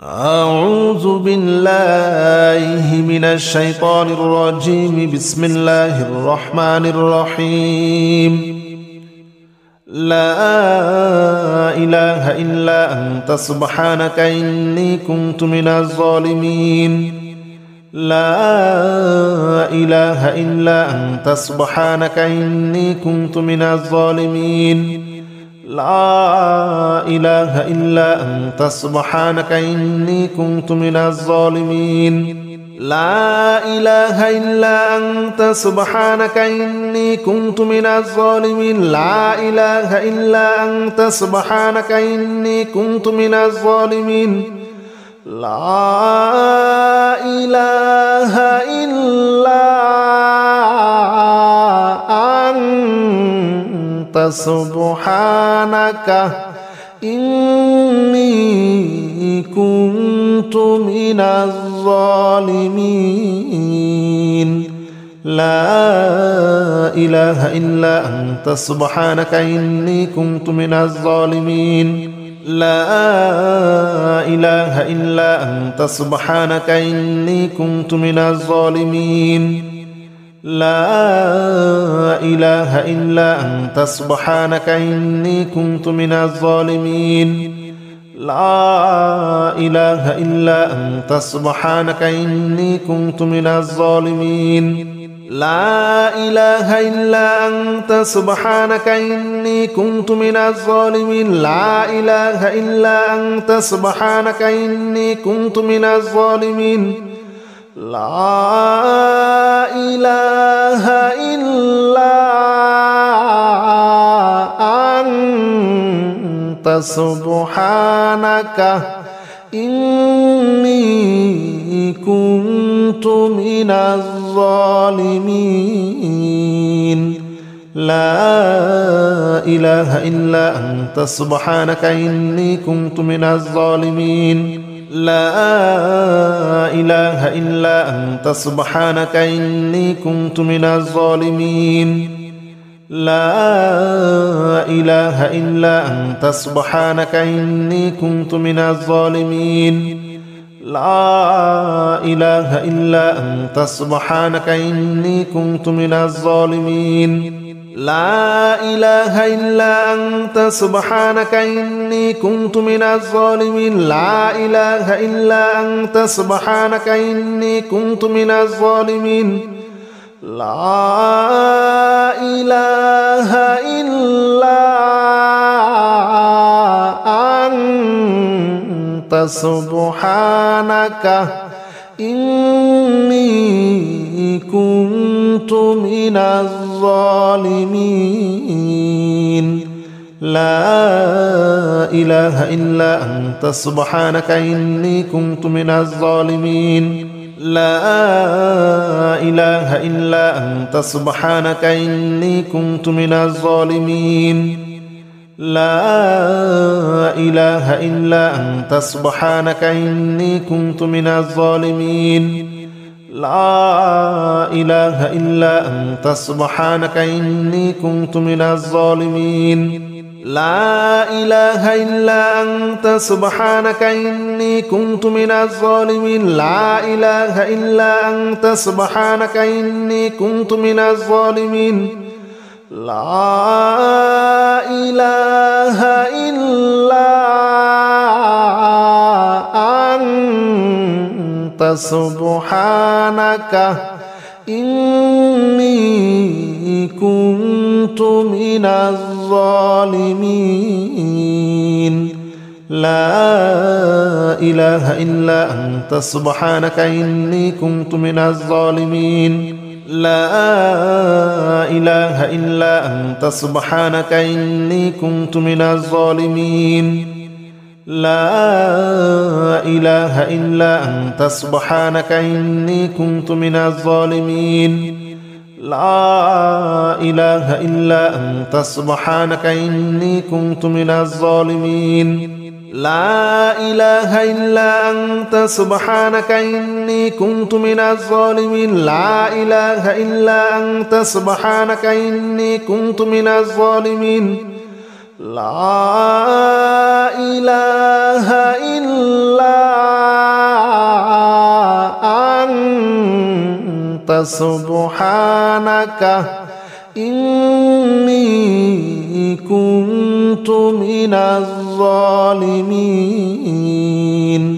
أعوذ بالله من الشيطان الرجيم. بسم الله الرحمن الرحيم. لا إله إلا أنت سبحانك إني كنت من الظالمين. لا إله إلا أنت سبحانك إني كنت من الظالمين. لا إله إلا أنت سبحانك إني كنت من الظالمين. لا إله إلا أنت سبحانك إني كنت من الظالمين. لا إله إلا أنت سبحانك إني كنت من الظالمين. لا إله إلا أنت سبحانك إني كنت من الظالمين. لا إله إلا أنت سبحانك إني كنت من الظالمين. لا إله إلا أنت سبحانك إني كنت من الظالمين. لا إله إلا أنت سبحانك إني كنت من الظالمين. لا إله إلا أنت سبحانك إني كنت من الظالمين. لا إله إلا أنت سبحانك إني كنت من الظالمين. لا إله إلا أنت سبحانك إني كنت من الظالمين. لا إله إلا أنت سبحانك إني كنت من الظالمين. لا إله إلا أنت سبحانك إني كنت من الظالمين. لا إله إلا أنت سبحانك إني كنت من الظالمين. لا إله إلا أنت سبحانك إني كنت من الظالمين. لا إله إلا أنت سبحانك إني كنت من الظالمين. لا إله إلا أنت سبحانك إني كنت من الظالمين. لا إله إلا أنت سبحانك إني كنت من الظالمين. لا إله إلا أنت سبحانك إني كنت من الظالمين. لا إله إلا أنت سبحانك إني كنت من الظالمين. لا إله إلا أنت سبحانك إني كنت من الظالمين. لا إله إلا أنت سبحانك إني كنت من الظالمين. لا إله إلا أنت سبحانك إني كنت من الظالمين. لا إله إلا أنت سبحانك إني كنت من الظالمين. لا إله إلا أنت سبحانك إني كنت من الظالمين. لا إله إلا أنت سبحانك إني كنت من الظالمين. لا إله إلا أنت سبحانك إني كنت من الظالمين. لا إله إلا أنت سبحانك إني كنت من الظالمين. لا إله إلا أنت سبحانك إني كنت من الظالمين. لا إله إلا أنت سبحانك إني كنت من الظالمين. لا إله إلا أنت سبحانك إني كنت من الظالمين. لا إله إلا أنت سبحانك إني كنت من الظالمين. لا إله إلا سبحانك إني كنت من الظالمين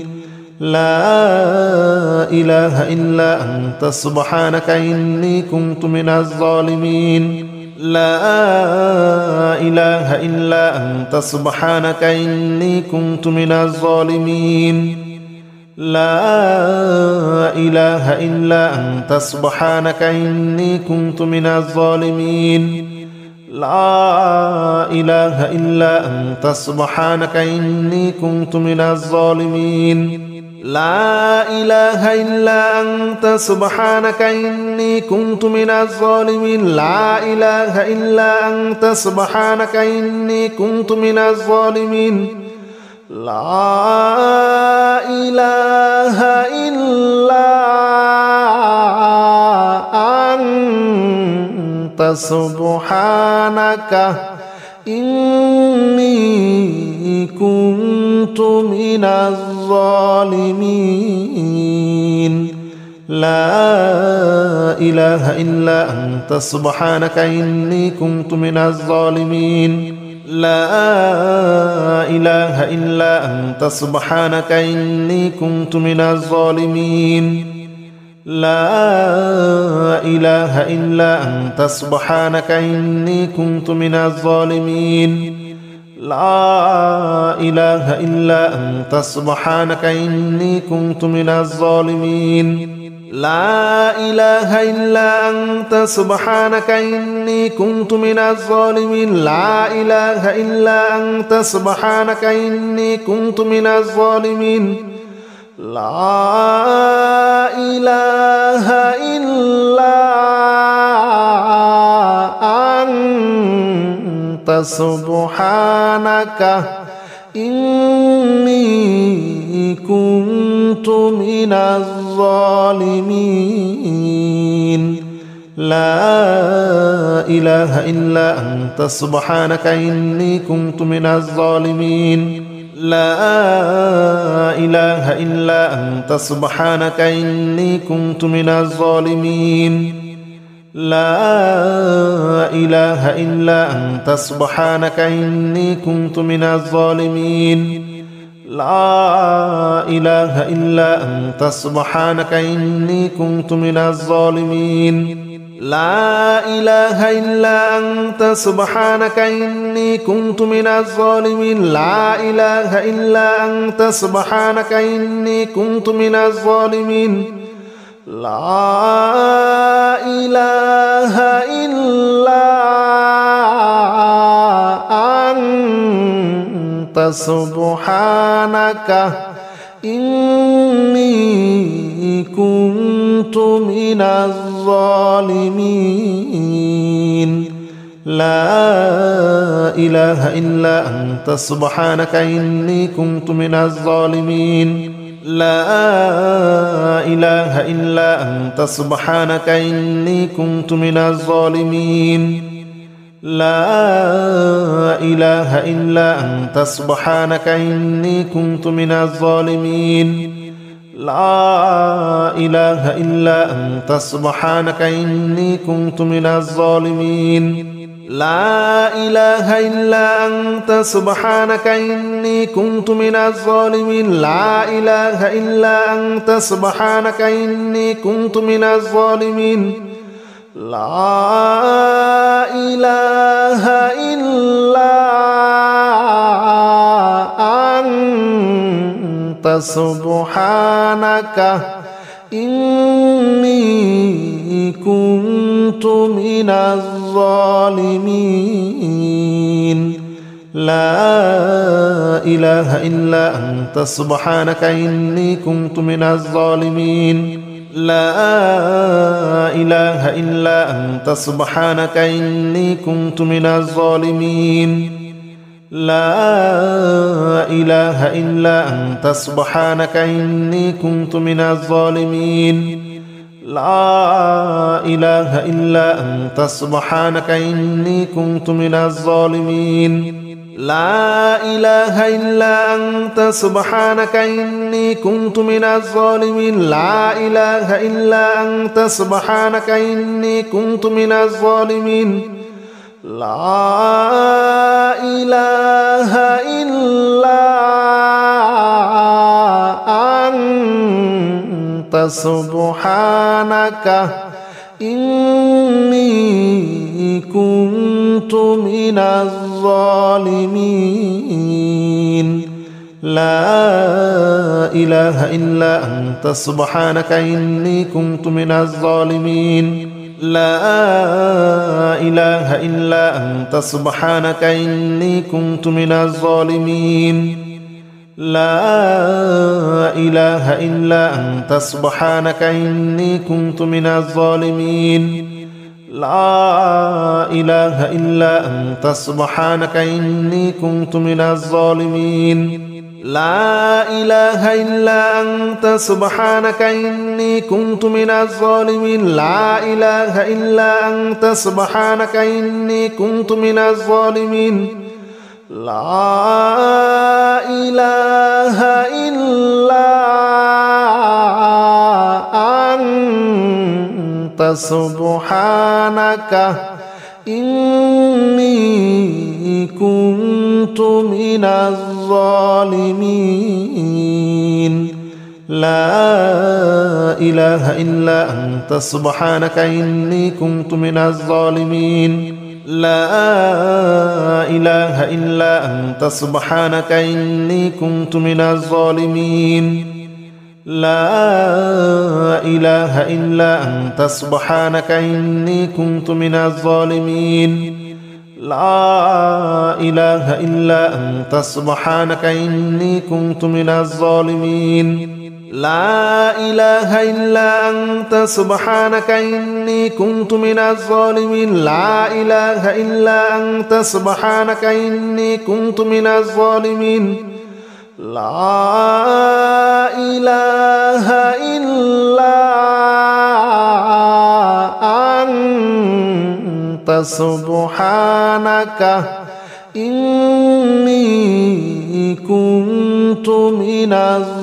لا إله إلا أنت سبحانك إني كنت من الظالمين لا إله إلا أنت سبحانك إني كنت من الظالمين لا إله إلا أنت سبحانك إني كنت من الظالمين لا إله إلا أنت سبحانك إني كنت من الظالمين لا إله إلا أنت سبحانك إني كنت من الظالمين لا إله إلا أنت سبحانك إني كنت من الظالمين لا إله إلا أنت سبحانك إني كنت من الظالمين لا إله إلا أنت سبحانك إني كنت من الظالمين لا إله إلا أنت سبحانك إني كنت من الظالمين لا إله إلا أنت سبحانك إني كنت من الظالمين لا إله إلا أنت سبحانك إني كنت من الظالمين لا إله إلا أنت سبحانك إني كنت من الظالمين لا إله إلا أنت سبحانك إني كنت من الظالمين لا إله إلا أنت سبحانك إني كنت من الظالمين لا إله إلا أنت سبحانك إني كنت من الظالمين لا إله إلا أنت سبحانك إني كنت من الظالمين لا إله إلا أنت سبحانك إني كنت من الظالمين لا إله إلا أنت سبحانك إني كنت من الظالمين لا إله إلا أنت سبحانك إني كنت من الظالمين لا إله إلا أنت سبحانك إني كنت من الظالمين لا إله إلا أنت سبحانك إني كنت من الظالمين لا إله إلا أنت سبحانك إني كنت من الظالمين لا إله إلا أنت سبحانك إني كنت من الظالمين لا إله إلا أنت سبحانك إني كنت من الظالمين لا إله إلا أنت سبحانك إني كنت من الظالمين لا إله إلا أنت سبحانك إني كنت من الظالمين لا إله إلا أنت سبحانك إني كنت من الظالمين لا إله إلا أنت سبحانك إني كنت من الظالمين لا إله إلا أنت سبحانك إني كنت من الظالمين لا إله إلا أنت سبحانك إني كنت من الظالمين لا إله إلا أنت سبحانك إني كنت من الظالمين لا إله إلا أنت سبحانك إني كنت من الظالمين لا إله إلا أنت سبحانك إني كنت من الظالمين لا إله إلا أنت سبحانك إني كنت من الظالمين لا إله إلا أنت سبحانك إني كنت من الظالمين لا إله إلا أنت سبحانك إني كنت من الظالمين لا إله إلا أنت سبحانك إني كنت من الظالمين لا إله إلا أنت سبحانك إني كنت من الظالمين لا إله إلا أنت سبحانك إني كنت من الظالمين لا إله إلا أنت سبحانك إني كنت من الظالمين لا إله إلا أنت سبحانك إني كنت من الظالمين لا إله إلا أنت سبحانك إني كنت من الظالمين لا إله إلا أنت سبحانك إني كنت من الظالمين لا إله إلا أنت سبحانك إني كنت من الظالمين لا إله إلا أنت سبحانك إني كنت من الظالمين لا إله إلا أنت سبحانك إني كنت من الظالمين لا إله إلا أنت سبحانك إني كنت من الظالمين لا إله إلا أنت سبحانك إني كنت من الظالمين لا إله إلا أنت سبحانك إني كنت من الظالمين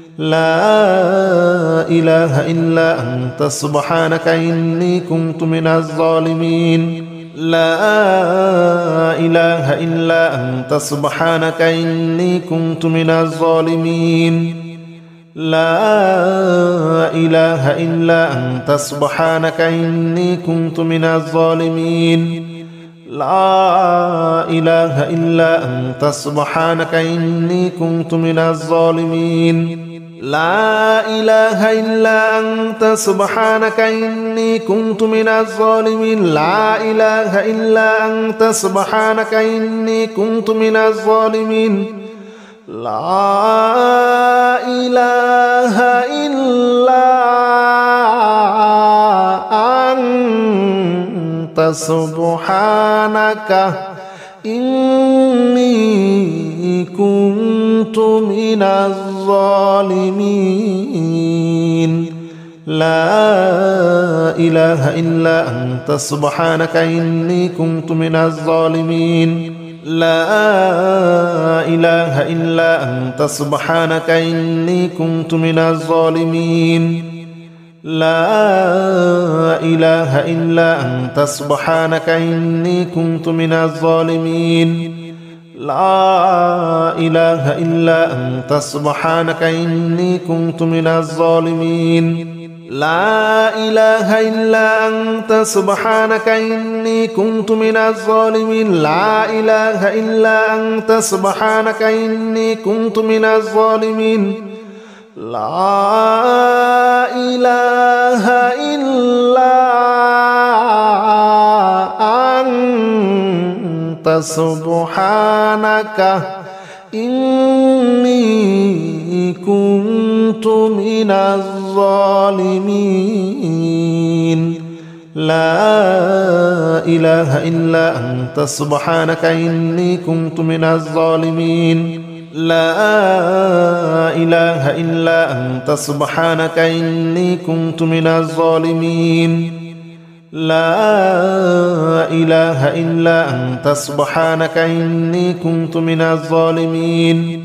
لا إله إلا أنت سبحانك إني كنت من الظالمين لا إله إلا أنت سبحانك إني كنت من الظالمين لا إله إلا أنت سبحانك إني كنت من الظالمين لا إله إلا أنت سبحانك إني كنت من الظالمين لا إله إلا أنت سبحانك إني كنت من الظالمين لا إله إلا أنت سبحانك إني كنت من الظالمين لا إله إلا أنت سبحانك إني كنت من الظالمين لا إله إلا أنت سبحانك إني كنت من الظالمين لا إله إلا أنت سبحانك إني كنت من الظالمين لا إله إلا أنت سبحانك إني كنت من الظالمين لا إله إلا أنت سبحانك إني كنت من الظالمين لا إله إلا أنت سبحانك إني كنت من الظالمين لا إله إلا أنت سبحانك إني كنت من الظالمين لا إله إلا أنت سبحانك إني كنت من الظالمين لا إله إلا أنت سبحانك إني كنت من الظالمين لا إله إلا أنت سبحانك إني كنت من الظالمين لا إله إلا أنت سبحانك إني كنت من الظالمين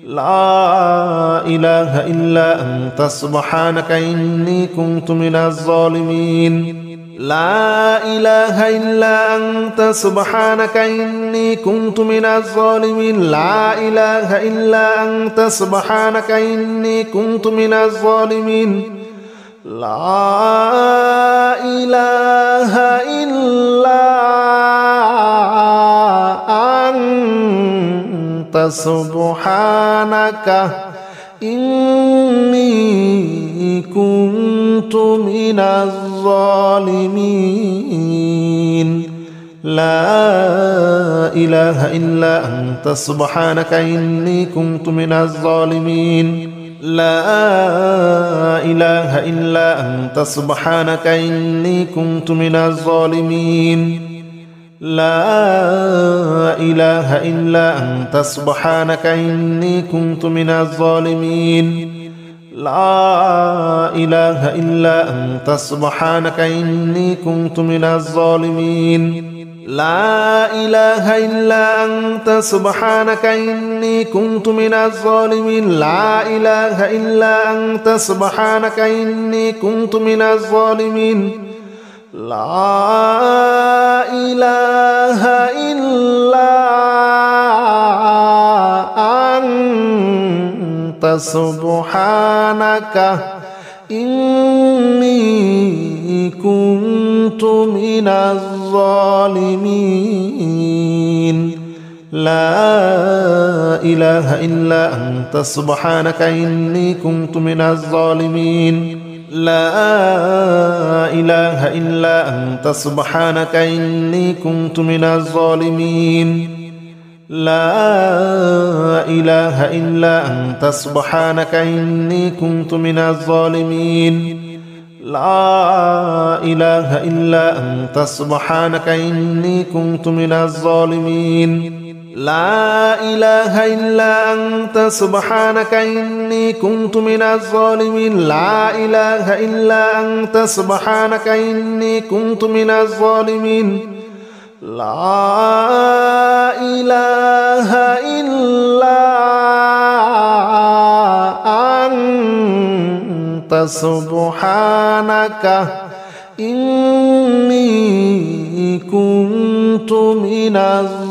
لا إله إلا أنت سبحانك إني كنت من الظالمين لا إله إلا أنت سبحانك إني كنت من الظالمين لا إله إلا أنت سبحانك إني كنت من الظالمين لا إله إلا أنت سبحانك إني كنت من الظالمين لا إله إلا أنت سبحانك إني كنت من الظالمين لا إله إلا أنت سبحانك إني كنت من الظالمين لا إله إلا أنت سبحانك إني كنت من الظالمين لا إله إلا أنت سبحانك إني كنت من الظالمين لا إله إلا أنت سبحانك إني كنت من الظالمين لا إله إلا أنت سبحانك إني كنت من الظالمين لا إله إلا أنت سبحانك إني كنت من الظالمين لا إله إلا أنت سبحانك إني كنت من الظالمين لا إله إلا أنت سبحانك إني كنت من الظالمين لا إله إلا أنت سبحانك إني كنت من الظالمين لا إله إلا أنت سبحانك إني كنت من الظالمين لا إله إلا أنت سبحانك إني كنت من الظالمين لا إله إلا أنت سبحانك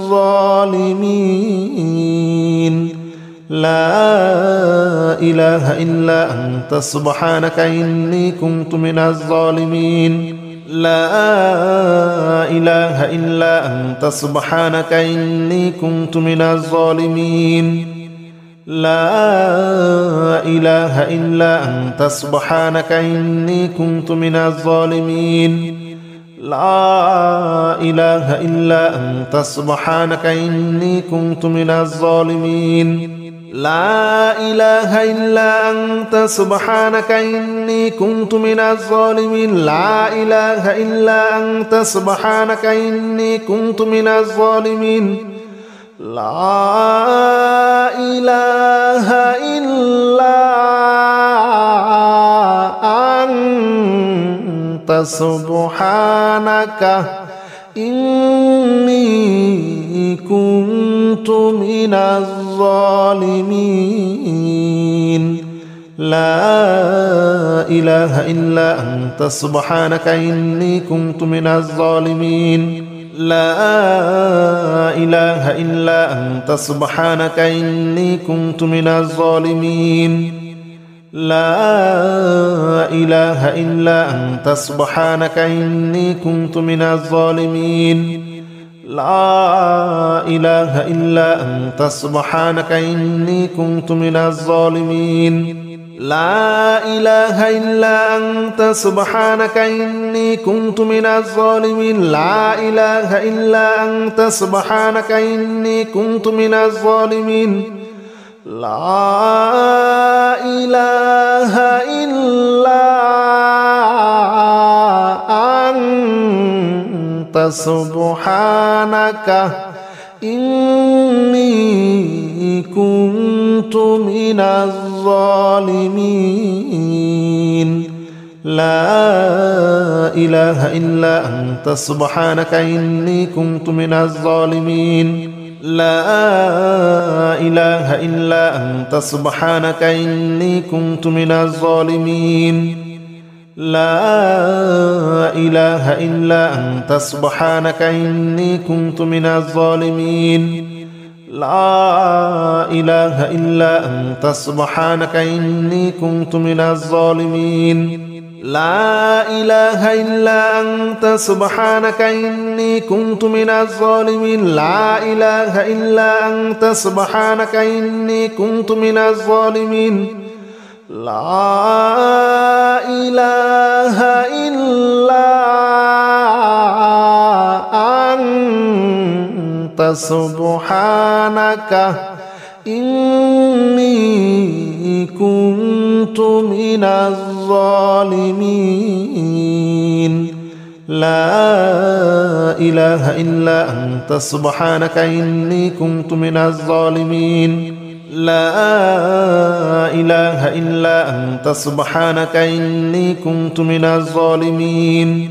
إني كنت من الظالمين لا إله إلا أنت سبحانك إني كنت من الظالمين لا إله إلا أنت سبحانك إني كنت من الظالمين لا إله إلا أنت سبحانك إني كنت من الظالمين لا إله إلا أنت سبحانك إني كنت من الظالمين لا إله إلا أنت سبحانك إني كنت من الظالمين لا إله إلا أنت سبحانك إني كنت من الظالمين لا إله إلا أنت سبحانك إني كنت من الظالمين لا إله إلا أنت سبحانك إني كنت من الظالمين لا إله إلا أنت سبحانك إني كنت من الظالمين لا إله إلا أنت سبحانك إني كنت من الظالمين لا إله إلا أنت سبحانك إني كنت من الظالمين لا إله إلا أنت سبحانك إني كنت من الظالمين لا إله إلا أنت سبحانك إني كنت من الظالمين لا إله إلا أنت سبحانك إني كنت من الظالمين لا إله إلا أنت سبحانك إني كنت من الظالمين لا إله إلا أنت سبحانك إني كنت من الظالمين لا إله إلا أنت سبحانك إني كنت من الظالمين لا إله إلا أنت سبحانك إني كنت من الظالمين لا إله إلا أنت سبحانك إني كنت من الظالمين لا إله إلا أنت سبحانك إني كنت من الظالمين لا إله إلا أنت سبحانك إني كنت من الظالمين لا إله إلا أنت سبحانك إني كنت من الظالمين لا إله إلا أنت سبحانك إني كنت من الظالمين لا إله إلا أنت سبحانك إني كنت من الظالمين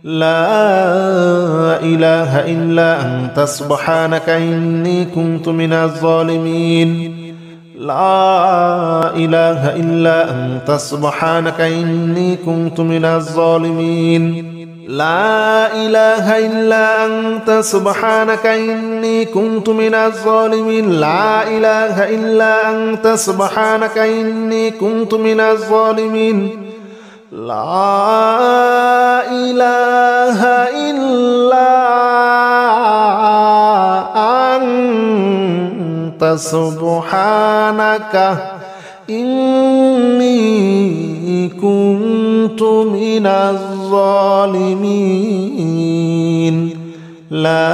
لا إله إلا أنت سبحانك إني كنت من الظالمين لا إله إلا أنت سبحانك إني كنت من الظالمين لا إله إلا أنت سبحانك إني كنت من الظالمين لا إله إلا أنت سبحانك إني كنت من الظالمين لا إله إلا أنت سبحانك إني كنت من الظالمين لا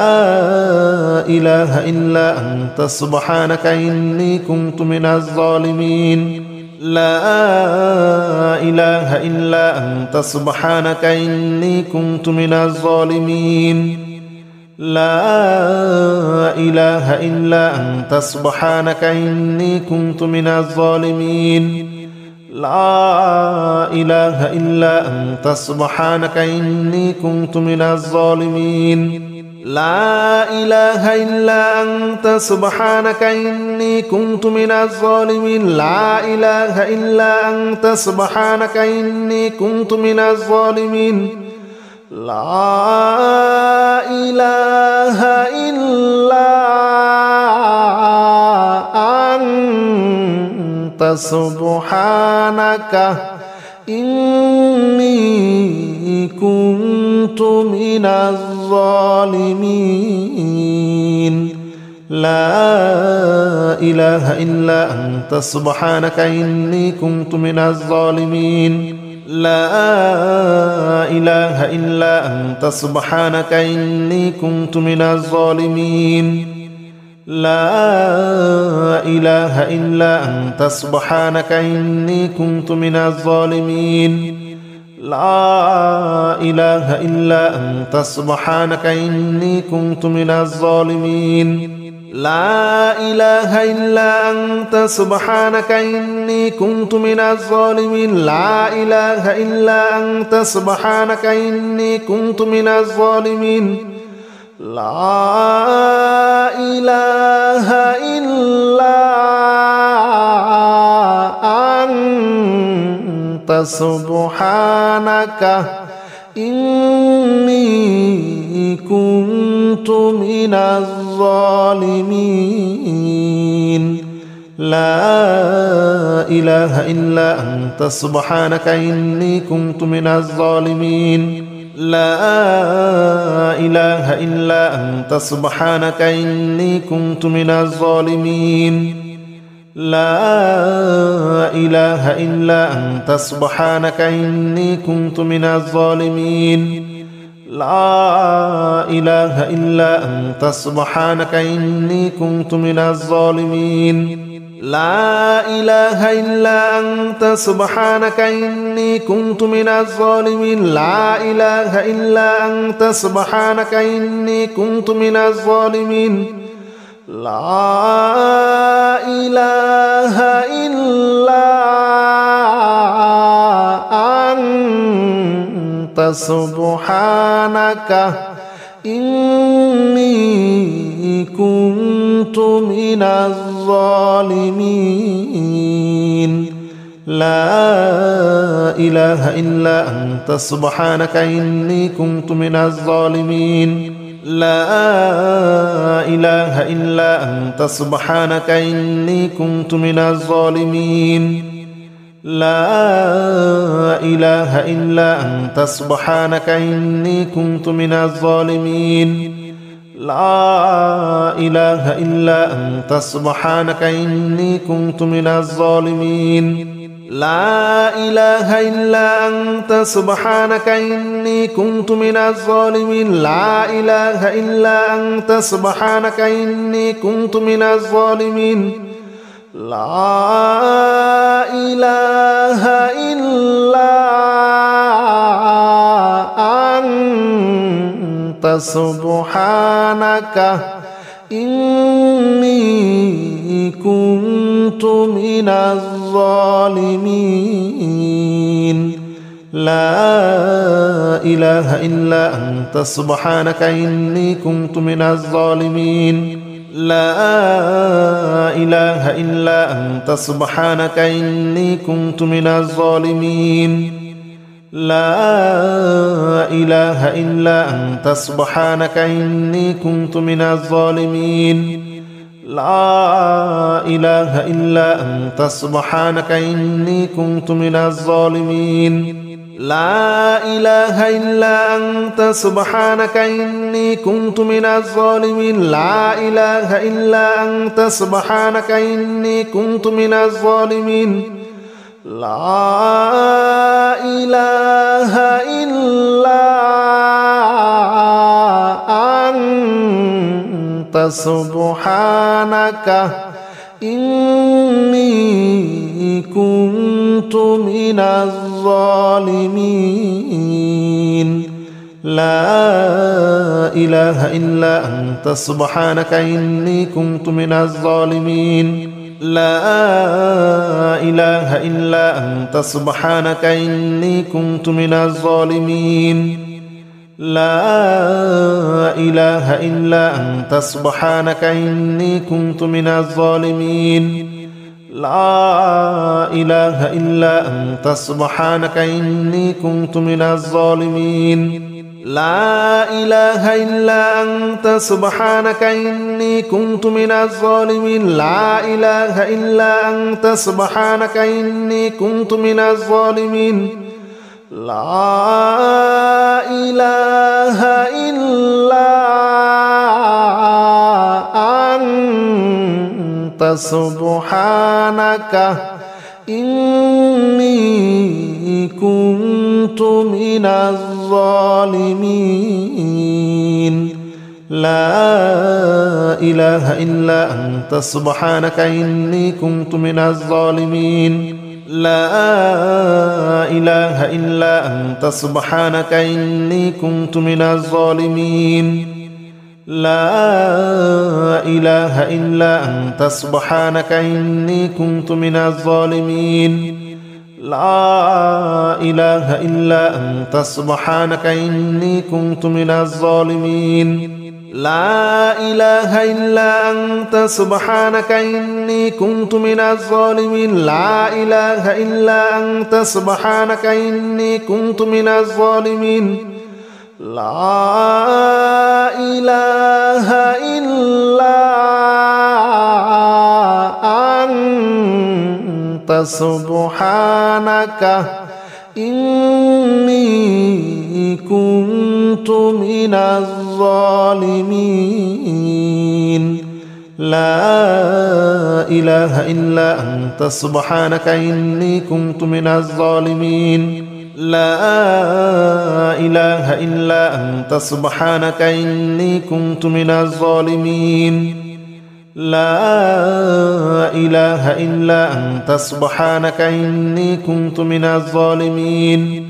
إله إلا أنت سبحانك إني كنت من الظالمين لا إله إلا أنت سبحانك إني كنت من الظالمين لا إله إلا أنت سبحانك إني كنت من الظالمين لا إله إلا أنت سبحانك إني كنت من الظالمين لا إله إلا أنت سبحانك إني كنت من الظالمين لا إله إلا أنت سبحانك إني كنت من الظالمين لا إله إلا أنت سبحانك إني كنت من الظالمين لا إله إلا أنت سبحانك إني كنت من الظالمين لا إله إلا أنت سبحانك إني كنت من الظالمين لا إله إلا أنت سبحانك إني كنت من الظالمين لا إله إلا أنت سبحانك إني كنت من الظالمين لا إله إلا أنت سبحانك إني كنت من الظالمين لا إله إلا أنت سبحانك إني كنت من الظالمين لا إله إلا أنت سبحانك إني كنت من الظالمين لا إله إلا أنت سبحانك إني كنت من الظالمين لا إله إلا أنت سبحانك إني كنت من الظالمين لا إله إلا أنت سبحانك إني كنت من الظالمين لا إله إلا أنت سبحانك إني كنت من الظالمين لا إله إلا أنت سبحانك إني كنت من الظالمين لا إله إلا أنت سبحانك إني كنت من الظالمين لا إله إلا أنت سبحانك إني كنت من الظالمين لا إله إلا أنت سبحانك إني كنت من الظالمين لا إله إلا أنت سبحانك إني كنت من الظالمين لا إله إلا أنت سبحانك إني كنت من الظالمين لا إله إلا أنت سبحانك إني كنت من الظالمين لا إله إلا أنت سبحانك إني كنت من الظالمين لا إله إلا أنت سبحانك إني كنت من الظالمين لا إله إلا أنت سبحانك إني كنت من الظالمين لا إله إلا أنت سبحانك إني كنت من الظالمين لا إله إلا أنت سبحانك إني كنت من الظالمين لا إله إلا أنت سبحانك إني كنت من الظالمين لا إله إلا أنت سبحانك إني كنت من الظالمين لا إله إلا أنت سبحانك إني كنت من الظالمين لا إله إلا أنت سبحانك إني كنت من الظالمين لا إله إلا أنت سبحانك إني كنت من الظالمين لا إله إلا أنت سبحانك إني كنت من الظالمين لا إله إلا أنت سبحانك إني كنت من الظالمين لا إله إلا أنت سبحانك إني كنت من الظالمين لا إله إلا أنت سبحانك إني كنت من الظالمين لا إله إلا أنت سبحانك إني كنت من الظالمين لا إله إلا أنت سبحانك إني كنت من الظالمين لا إله إلا أنت سبحانك إني كنت من الظالمين لا إله إلا أنت سبحانك إني كنت من الظالمين لا إله إلا أنت سبحانك إني كنت من الظالمين لا إله إلا أنت سبحانك إني كنت من الظالمين لا إله إلا أنت سبحانك إني كنت من الظالمين لا إله إلا أنت سبحانك إني كنت من الظالمين لا إله إلا أنت سبحانك إني كنت من الظالمين لا إله إلا أنت سبحانك إني كنت من الظالمين لا إله إلا أنت سبحانك إني كنت من الظالمين لا إله إلا أنت سبحانك إني كنت من الظالمين لا إله إلا أنت سبحانك إني كنت من الظالمين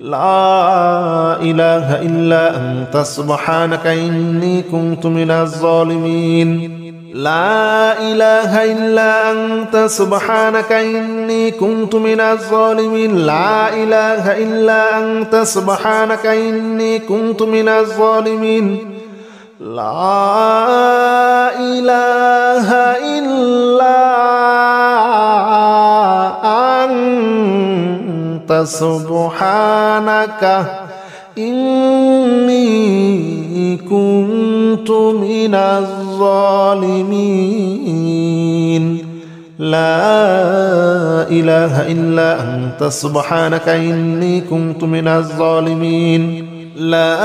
لا إله إلا أنت سبحانك إني كنت من الظالمين لا إله إلا أنت سبحانك إني كنت من الظالمين لا إله إلا أنت سبحانك إني كنت من الظالمين لا إله إلا أنت سبحانك إني كنت من الظالمين لا إله إلا أنت سبحانك إني كنت من الظالمين لا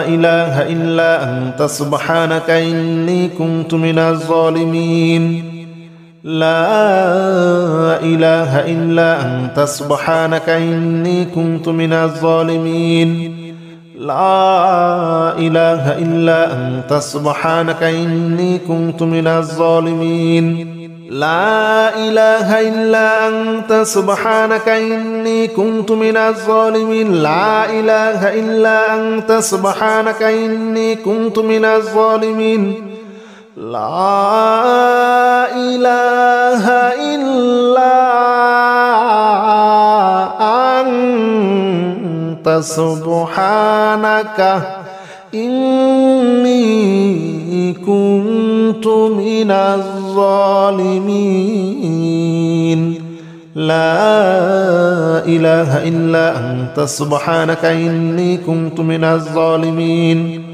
إله إلا أنت سبحانك إني كنت من الظالمين لا إله إلا أنت سبحانك إني كنت من الظالمين لا إله إلا أنت سبحانك إني كنت من الظالمين لا إله إلا أنت سبحانك إني كنت من الظالمين لا إله إلا أنت سبحانك إني كنت من الظالمين لا إله إلا أنت سبحانك إني كنت من الظالمين لا إله إلا أنت سبحانك إني كنت من الظالمين